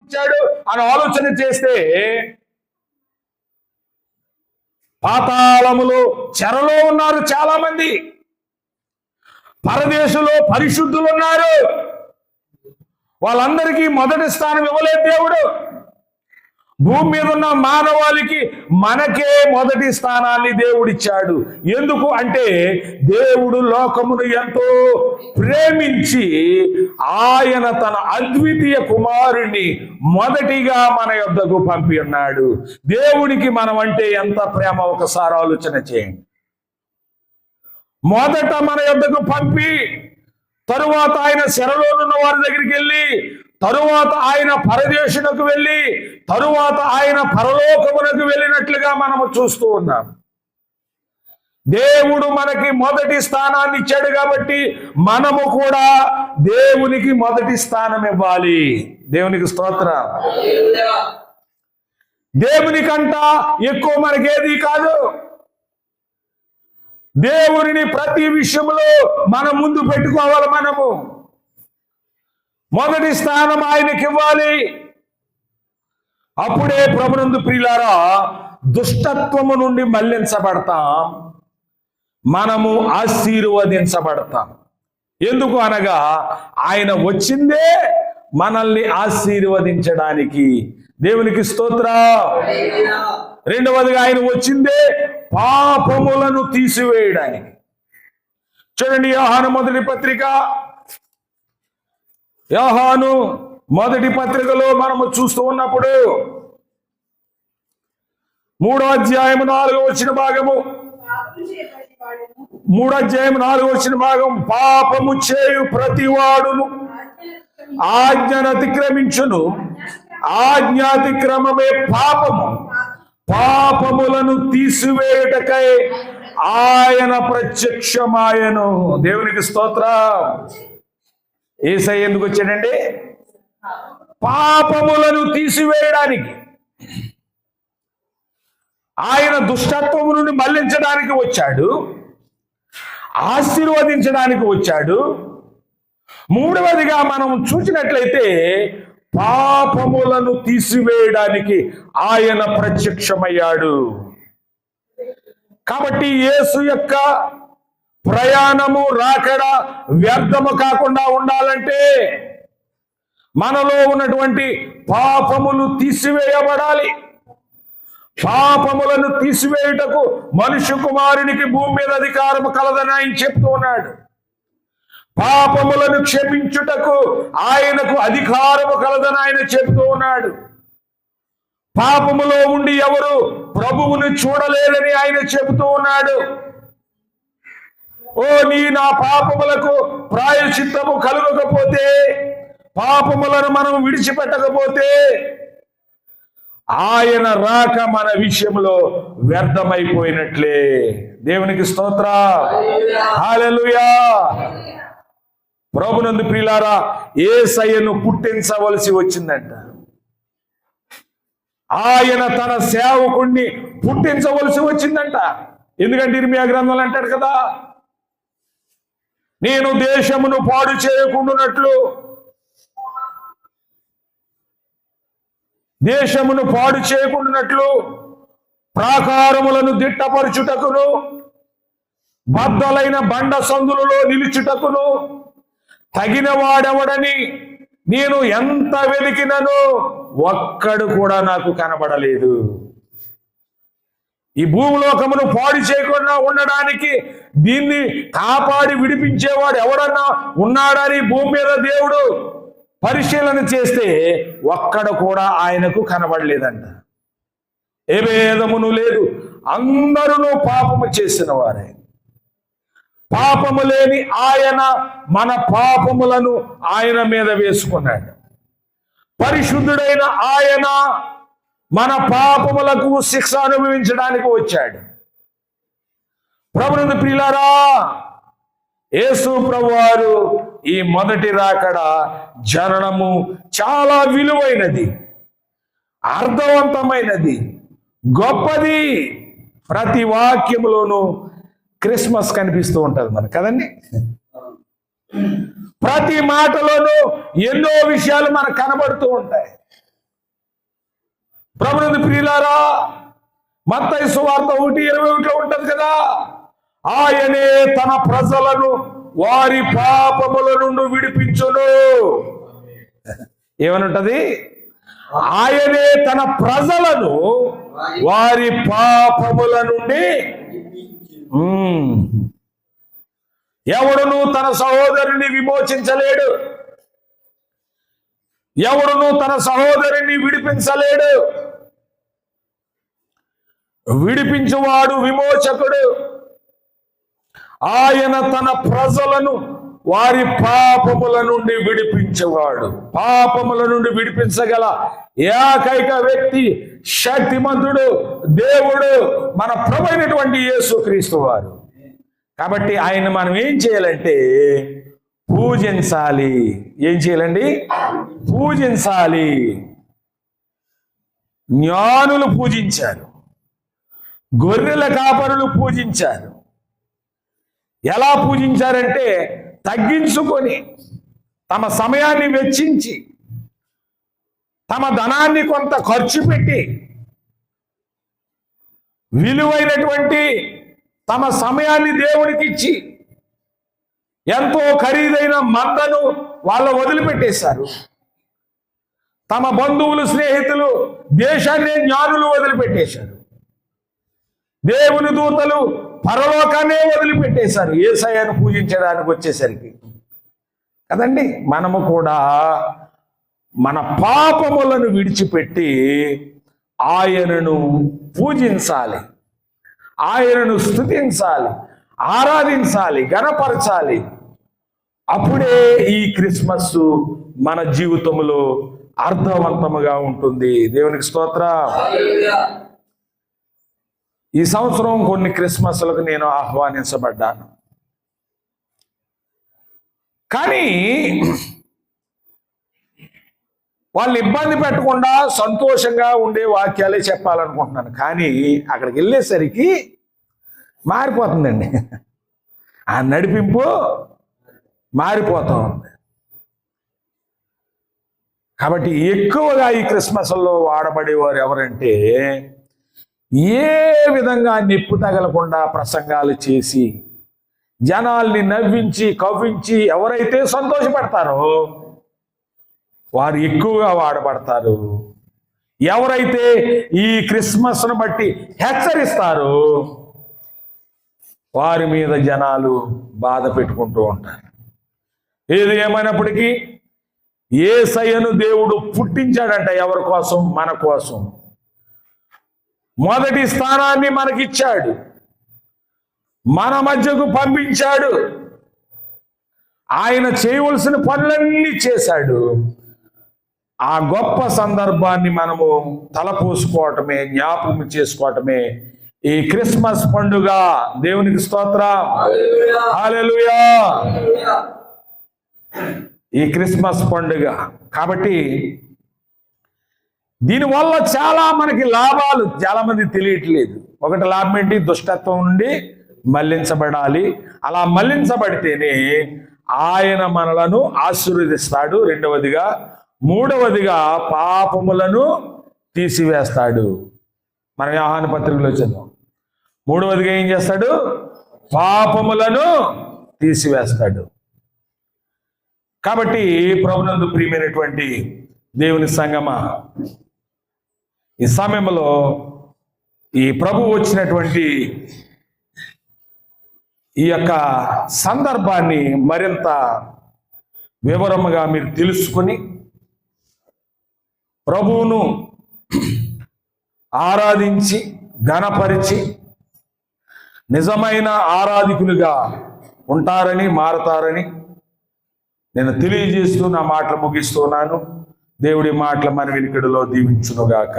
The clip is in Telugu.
ఇచ్చాడు అని ఆలోచన చేస్తే పాతాళములో చెరలో ఉన్నారు చాలా మంది, పరదేశంలో పరిశుద్ధులు ఉన్నారు. వాళ్ళందరికీ మొదటి స్థానం ఇవ్వలేదు దేవుడు. భూమి మీద ఉన్న మానవాళికి మనకే మొదటి స్థానాన్ని దేవుడిచ్చాడు. ఎందుకు అంటే దేవుడు లోకమును ఎంతో ప్రేమించి ఆయన తన అద్వితీయ కుమారుణ్ణి మొదటిగా మన యొద్దకు పంపి ఉన్నాడు. దేవునికి మనం అంటే ఎంత ప్రేమ ఒకసారి ఆలోచన చేయండి. మొదట మన యొద్దకు పంపి తరువాత ఆయన చెరలోనున్న వారి దగ్గరికి వెళ్ళి, తరువాత ఆయన పరదేశునకు వెళ్ళి, తరువాత ఆయన పరలోకమునకు వెళ్ళినట్లుగా మనము చూస్తూ ఉన్నాం. దేవుడు మనకి మొదటి స్థానాన్ని ఇచ్చాడు కాబట్టి మనము కూడా దేవునికి మొదటి స్థానం ఇవ్వాలి. దేవునికి స్తోత్రం. దేవునికంట ఎక్కువ మనకేది కాదు. దేవునిని ప్రతి విషయంలో మనం ముందు పెట్టుకోవాలి. మనము మొదటి స్థానం ఆయనకి ఇవ్వాలి. అప్పుడే ప్రభునందు ప్రియులారా దుష్టత్వము నుండి మళ్లించబడతాం, మనము ఆశీర్వదించబడతాం. ఎందుకు అనగా ఆయన వచ్చిందే మనల్ని ఆశీర్వదించడానికి. దేవునికి స్తోత్రం. రెండవదిగా ఆయన వచ్చిందే పాపములను తీసివేయడానికి. చూడండి, యోహాను మొదటి పత్రిక, యోహాను మొదటి పత్రికలో మనము చూస్తూ ఉన్నప్పుడు 3వ అధ్యాయం 4వ వచన భాగము, 3వ అధ్యాయం 4వ వచన భాగం, పాపము చేయు ప్రతివాడును ఆజ్ఞను అతిక్రమించును, ఆజ్ఞాతిక్రమమే పాపము, పాపములను తీసివేయుటకై ఆయన ప్రత్యక్షమాయను. దేవునికి స్తోత్రం. యేసయ్య ఎందుకు వచ్చాడండి? పాపములను తీసివేయడానికి. ఆయన దుష్టత్వము నుండి మళ్లించడానికి వచ్చాడు, ఆశీర్వదించడానికి వచ్చాడు. మూడవదిగా మనం చూసినట్లయితే పాపములను తీసివేయడానికి ఆయన ప్రత్యక్షమయ్యాడు. కాబట్టి యేసు యొక్క ప్రయాణము రాకడ వ్యర్థము కాకుండా ఉండాలంటే మనలో ఉన్నటువంటి పాపములు తీసివేయబడాలి. పాపములను తీసివేయుటకు మనుష్య కుమారునికి భూమి మీద అధికారము కలదని ఆయన చెప్తూ ఉన్నాడు. పాపములను క్షమించుటకు ఆయనకు అధికారము కలదని ఆయన చెప్తూ ఉన్నాడు. పాపములో ఉండి ఎవరు ప్రభువుని చూడలేదని ఆయన చెబుతూ ఉన్నాడు. నా పాపములకు ప్రాయశ్చిత్తము కలగకపోతే, పాపములను మనం విడిచిపెట్టకపోతే ఆయన రాక మన విషయంలో వ్యర్థమైపోయినట్లే. దేవునికి స్తోత్రం. హల్లెలూయా. ప్రభునందు ప్రియులారా, యేసయ్యను పుట్టించవలసి వచ్చిందంట. ఆయన తన సేవకుణ్ణి పుట్టించవలసి వచ్చిందంట. ఎందుకంటే ఇర్మియా గ్రంథంలో అంటాడు కదా, నేను దేశమును పాడు చేయకుండానట్లు, దేశమును పాడు చేయకుండానట్లు ప్రాకారములను దిట్టపరచుటకును, బద్దలైన బండ సందులలో నిలుచుటకును తగిన వాడెవడని నేను ఎంత వెలికినను ఒక్కడు కూడా నాకు కనబడలేదు. ఈ భూలోకమును పాడు చేయకుండా ఉండడానికి, దీన్ని కాపాడి విడిపించేవాడు ఎవడన్నా ఉన్నాడని భూమి మీద దేవుడు పరిశీలన చేస్తే ఒక్కడు కూడా ఆయనకు కనబడలేదంట. ఏ భేదమును లేదు, అందరూ పాపము చేసిన వారే. పాపము లేని ఆయన మన పాపములను ఆయన మీద వేసుకున్నాడు. పరిశుద్ధుడైన ఆయన మన పాపములకు శిక్ష అనుభవించడానికి వచ్చాడు. ప్రభునందు ప్రియులారా, యేసు ప్రభువారు ఈ మొదటి రాకడ జననము చాలా విలువైనది, అర్థవంతమైనది, గొప్పది. ప్రతి వాక్యములోనూ క్రిస్మస్ కనిపిస్తూ ఉంటుంది మనకు కదండి. ప్రతి మాటలోనూ ఎన్నో విషయాలు మనకు కనబడుతూ ఉంటాయి. ప్రభునందు ప్రియులారా, మత్తయి సువార్త 1:21 ఉంటది కదా, ఆయనే తన ప్రజలను వారి పాపముల నుండి విడిపించును. ఏమనుంటది? ఆయనే తన ప్రజలను వారి పాపముల నుండి. ఎవడును తన సహోదరుని విమోచించలేడు, ఎవడును తన సహోదరుని విడిపించలేడు. విడిపించువాడు విమోచకుడు. ఆయన తన ప్రజలను వారి పాపముల నుండి విడిపించేవాడు. పాపముల నుండి విడిపించగల ఏకైక వ్యక్తి, శక్తిమంతుడు, దేవుడు, మన ప్రభు అయినటువంటి యేసుక్రీస్తు వారు. కాబట్టి ఆయన మనం ఏం చేయాలంటే పూజించాలి. ఏం చేయాలండి? పూజించాలి. జ్ఞానులు పూజించారు, గొర్రెల కాపరులు పూజించారు. ఎలా పూజించారంటే తగ్గించుకొని, తమ సమయాన్ని వెచ్చించి, తమ ధనాన్ని కొంత ఖర్చు పెట్టి, విలువైనటువంటి తమ సమయాన్ని దేవుడికి ఇచ్చి, ఎంతో ఖరీదైన మందను వాళ్ళు వదిలిపెట్టేశారు. తమ బంధువులు, స్నేహితులు, దేశాన్ని జ్ఞానులు వదిలిపెట్టేశారు. దేవుని దూతలు పరలోకాన్నే వదిలిపెట్టేశారు యేసయ్యను పూజించడానికి వచ్చేసరికి. కదండి, మనము కూడా మన పాపములను విడిచిపెట్టి ఆయనను పూజించాలి, ఆయనను స్తుతించాలి, ఆరాధించాలి, గణపరచాలి. అప్పుడే ఈ క్రిస్మస్ మన జీవితంలో అర్థవంతముగా ఉంటుంది. దేవునికి స్తోత్రం. ఈ సంవత్సరం కొన్ని క్రిస్మస్లకు నేను ఆహ్వానించబడ్డాను. కానీ వాళ్ళు ఇబ్బంది పెట్టకుండా సంతోషంగా ఉండే వాక్యాలే చెప్పాలనుకుంటున్నాను. కానీ అక్కడికి వెళ్ళేసరికి మారిపోతుందండి, ఆ నడిపింపు మారిపోతూ ఉంది. కాబట్టి ఎక్కువగా ఈ క్రిస్మస్లో వాడబడేవారు ఎవరంటే, ఏ విధంగా నిప్పు తగలకుండా ప్రసంగాలు చేసి జనాల్ని నవ్వించి కవ్వించి ఎవరైతే సంతోషపడతారో వారు ఎక్కువగా వాడబడతారు. ఎవరైతే ఈ క్రిస్మస్ను బట్టి హెచ్చరిస్తారో వారి మీద జనాలు బాధ పెట్టుకుంటూ ఉంటారు. ఏది ఏమైనప్పటికీ యేసయ్యను దేవుడు పుట్టించాడంట. ఎవరి కోసం? మన కోసం. మొదటి స్థానాన్ని మనకిచ్చాడు, మన మధ్యకు పంపించాడు. ఆయన చేయవలసిన పనులన్నీ చేశాడు. ఆ గొప్ప సందర్భాన్ని మనము తలపోసుకోవటమే, జ్ఞాపకం చేసుకోవటమే ఈ క్రిస్మస్ పండుగ. దేవునికి స్తోత్రం. హల్లెలూయా. ఈ క్రిస్మస్ పండుగ కాబట్టి దీనివల్ల చాలా మనకి లాభాలు చాలా మంది తెలియట్లేదు. ఒకటి లాభం ఏంటి? దుష్టత్వం నుండి మళ్లించబడాలి. అలా మళ్లించబడితేనే ఆయన మనలను ఆశీర్వదిస్తాడు. రెండవదిగా, మూడవదిగా పాపములను తీసివేస్తాడు. మనం యోహాను పత్రికలో చదువు. మూడవదిగా ఏం చేస్తాడు? పాపములను తీసివేస్తాడు. కాబట్టి ప్రభునందు ప్రియమైనటువంటి దేవుని సంగమా, ఈ సమయంలో ఈ ప్రభు వచ్చినటువంటి ఈ యొక్క సందర్భాన్ని మరింత వివరముగా మీరు తెలుసుకుని ప్రభువును ఆరాధించి ఘనపరిచి నిజమైన ఆరాధికులుగా ఉంటారని, మారతారని నేను తెలియజేస్తూ నా మాటలు ముగిస్తున్నాను. దేవుడి మాటలు మన వెనుకడిలో దీవించునుగాక.